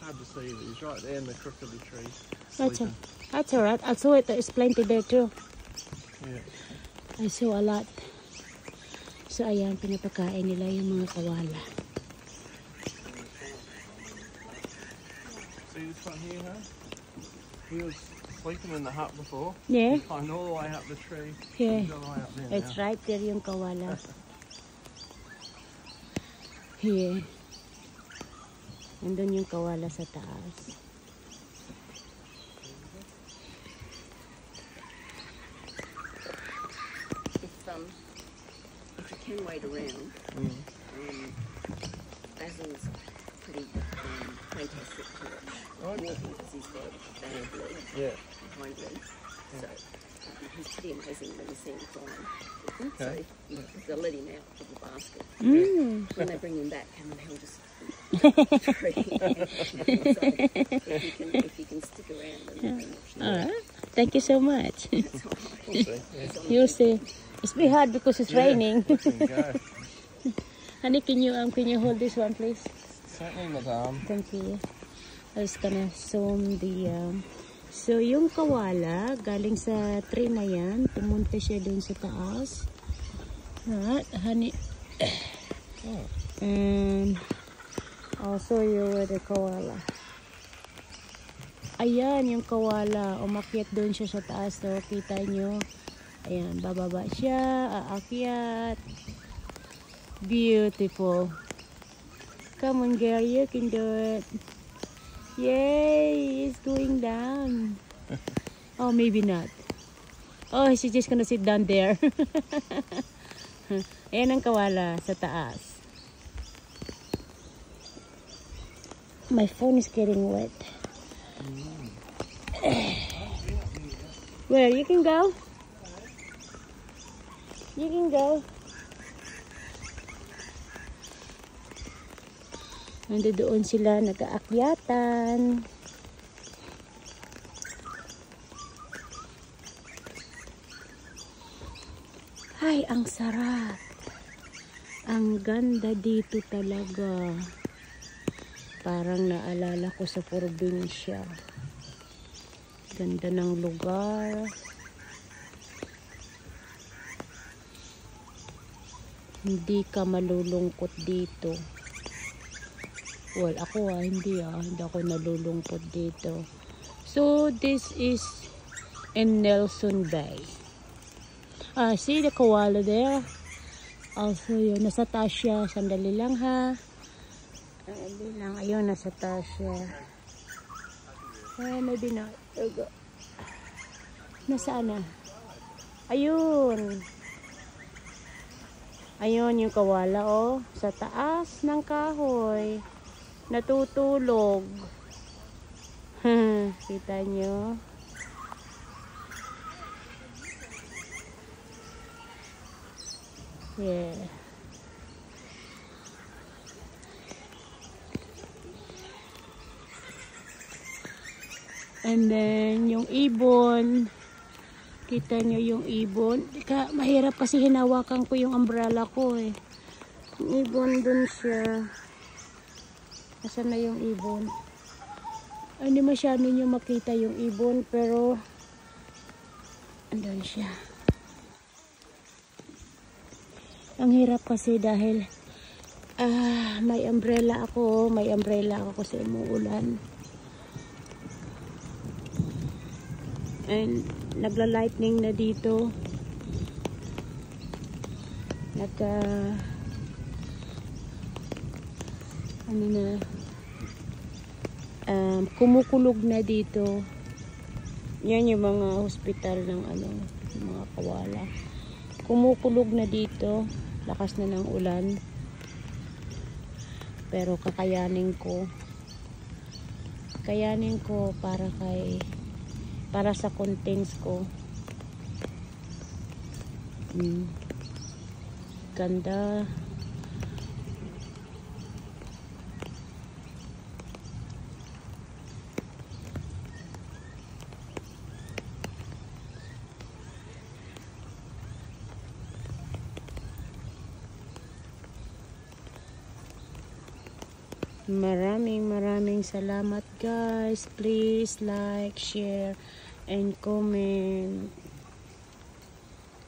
hard to see, but he's right there in the crook of the tree. That's alright. I saw it. There's plenty there too. Yeah. I saw a lot. So ayan, pinapakain nila yung mga kawala. See this one here, huh? He was sleeping in the hut before. Yeah. He climbed all the way up the tree. Yeah. He's all the way up there It's now. right there yung kawala. Here. Nandun yung kawala sa taas. If you can wait around, Basil's pretty fantastic to watch. Walking because he's got bad leg, hind leg. So he's pretty amazing when you see him climb. Okay. So they'll let him out of the basket. When they bring him back, and then he'll just tree. So if you can stick around and watch him. Alright. Thank you so much. That's all right. We'll see. You'll see. It's a bit hard because it's raining. Let him go. Honey, can you hold this one, please? Certainly, madam. Thank you. I was gonna zoom the so yung kawala galing sa tree na yan, pumunta siya dun sa taas. Honey. And I'll show you where the kawala. Ayan yung kawala, umakyat dun siya sa taas. So kita nyo, ayan, bababa siya, aakyat. Beautiful. Come on, girl, you can do it. Yay, it's going down. Oh, maybe not. Oh, she's just gonna sit down there. Ayan ang kawala sa taas. My phone is getting wet. Where? You can go. You can go. Nandoon sila nag-aakyatan. Ay, ang sarap. Ang ganda dito talaga. Parang naalala ko sa probinsya. Ganda ng lugar. Hindi ka malulungkot dito. Well, ako hindi ako nalulungkot dito. So, this is in Nelson Bay. See the koala there? Also, yun, nasa taas siya. Sandali lang ha. Sandali lang. Ayun, nasa taas siya. Maybe not. Nasaan na? Ayun. Ayun yung kawala, oh. Sa taas ng kahoy. Natutulog. Kita nyo? Yeah. And then, yung ibon. Kita nyo yung ibon. Mahirap kasi hinawakan ko yung umbrella ko eh. Yung ibon dun siya. Asan na yung ibon? Hindi masyado nyo makita yung ibon, pero andun siya. Ang hirap kasi dahil may umbrella ako kasi umuulan. And nagla-lightning na dito. Kumukulog na dito. Yan yung mga hospital ng mga kawala. Kumukulog na dito. Lakas na ng ulan. Pero kakayanin ko para sa contents ko. Ganda. Maraming salamat guys. Please like, share, and comment.